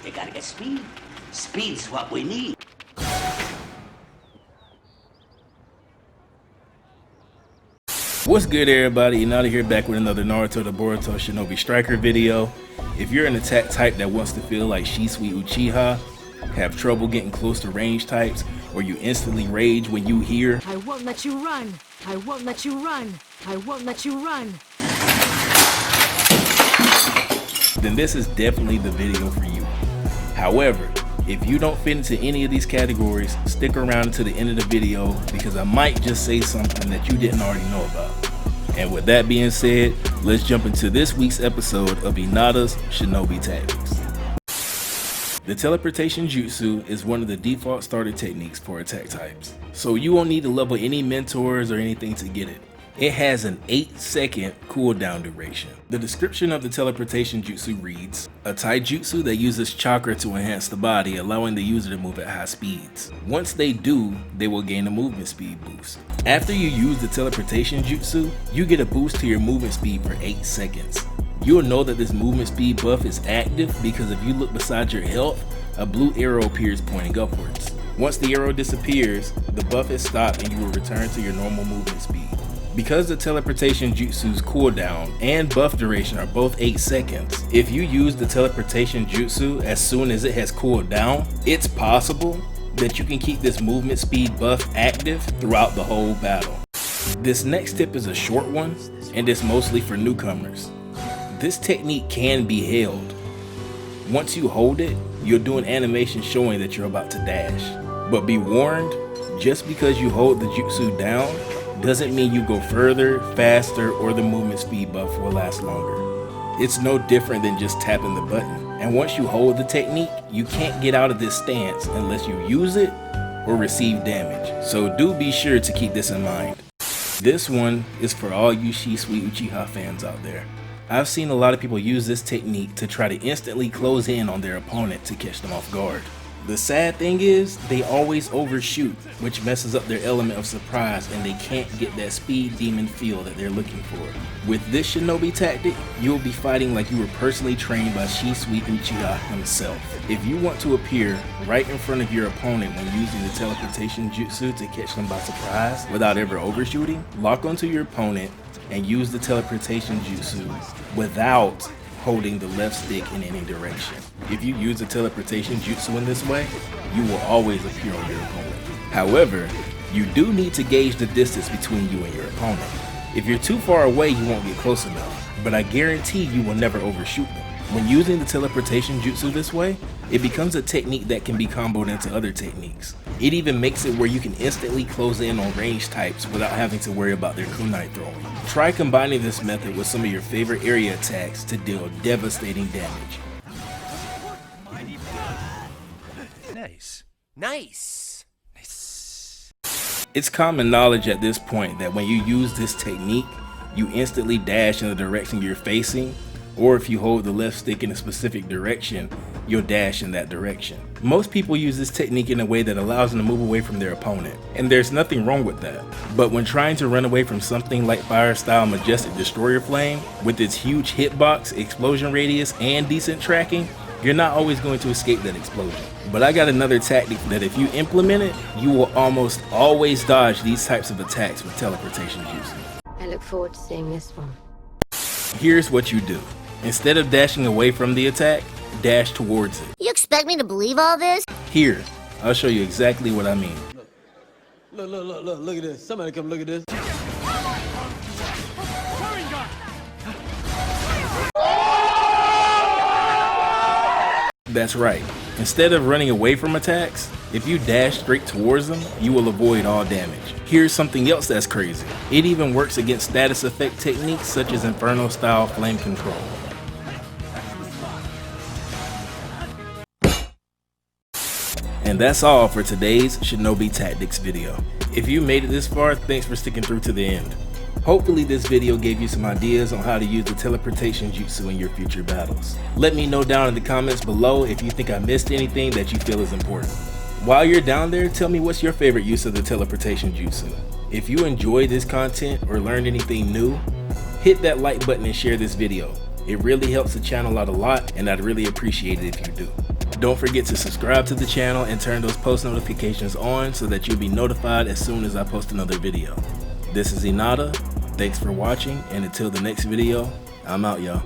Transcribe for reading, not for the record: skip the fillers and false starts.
You gotta get speed. Speed's what we need. What's good, everybody? Naruto here, back with another Naruto the Boruto Shinobi Striker video. If you're an attack type that wants to feel like Shisui Uchiha, have trouble getting close to range types, or you instantly rage when you hear I won't let you run, I won't let you run, I won't let you run, then this is definitely the video for you. However, if you don't fit into any of these categories, stick around to the end of the video because I might just say something that you didn't already know about. And with that being said, let's jump into this week's episode of Hinata's Shinobi Tactics. The teleportation jutsu is one of the default starter techniques for attack types, so you won't need to level any mentors or anything to get it. It has an 8-second cooldown duration. The description of the teleportation jutsu reads, a taijutsu that uses chakra to enhance the body, allowing the user to move at high speeds. Once they do, they will gain a movement speed boost. After you use the teleportation jutsu, you get a boost to your movement speed for 8 seconds. You'll know that this movement speed buff is active because if you look beside your health, a blue arrow appears pointing upwards. Once the arrow disappears, the buff is stopped and you will return to your normal movement speed. Because the teleportation jutsu's cooldown and buff duration are both 8 seconds, if you use the teleportation jutsu as soon as it has cooled down, it's possible that you can keep this movement speed buff active throughout the whole battle. This next tip is a short one, and it's mostly for newcomers. This technique can be held. Once you hold it, you'll do an animation showing that you're about to dash. But be warned, just because you hold the jutsu down doesn't mean you go further, faster, or the movement speed buff will last longer. It's no different than just tapping the button. And once you hold the technique, you can't get out of this stance unless you use it or receive damage. So do be sure to keep this in mind. This one is for all you Shisui Uchiha fans out there. I've seen a lot of people use this technique to try to instantly close in on their opponent to catch them off guard. The sad thing is, they always overshoot, which messes up their element of surprise and they can't get that speed demon feel that they're looking for. With this Shinobi tactic, you'll be fighting like you were personally trained by Shisui Uchiha himself. If you want to appear right in front of your opponent when using the teleportation jutsu to catch them by surprise without ever overshooting, lock onto your opponent and use the teleportation jutsu without holding the left stick in any direction. If you use the teleportation jutsu in this way, you will always appear on your opponent. However, you do need to gauge the distance between you and your opponent. If you're too far away, you won't get close enough, but I guarantee you will never overshoot them. When using the teleportation jutsu this way, it becomes a technique that can be comboed into other techniques. It even makes it where you can instantly close in on range types without having to worry about their kunai throwing. Try combining this method with some of your favorite area attacks to deal devastating damage. Nice. Nice. Nice. It's common knowledge at this point that when you use this technique, you instantly dash in the direction you're facing, or if you hold the left stick in a specific direction, you'll dash in that direction. Most people use this technique in a way that allows them to move away from their opponent, and there's nothing wrong with that. But when trying to run away from something like Fire Style Majestic Destroyer Flame, with its huge hitbox, explosion radius, and decent tracking, you're not always going to escape that explosion. But I got another tactic that if you implement it, you will almost always dodge these types of attacks with teleportation jutsu. I look forward to seeing this one. Here's what you do. Instead of dashing away from the attack, dash towards it. You expect me to believe all this? Here, I'll show you exactly what I mean. Look at this. Somebody come look at this. That's right. Instead of running away from attacks, if you dash straight towards them, you will avoid all damage. Here's something else that's crazy. It even works against status effect techniques such as Inferno style flame control. And that's all for today's Shinobi Tactics video. If you made it this far, thanks for sticking through to the end. Hopefully this video gave you some ideas on how to use the teleportation jutsu in your future battles. Let me know down in the comments below if you think I missed anything that you feel is important. While you're down there, tell me what's your favorite use of the teleportation jutsu. If you enjoyed this content or learned anything new, hit that like button and share this video. It really helps the channel out a lot, and I'd really appreciate it if you do. Don't forget to subscribe to the channel and turn those post notifications on so that you'll be notified as soon as I post another video. This is Inada. Thanks for watching, and until the next video, I'm out, y'all.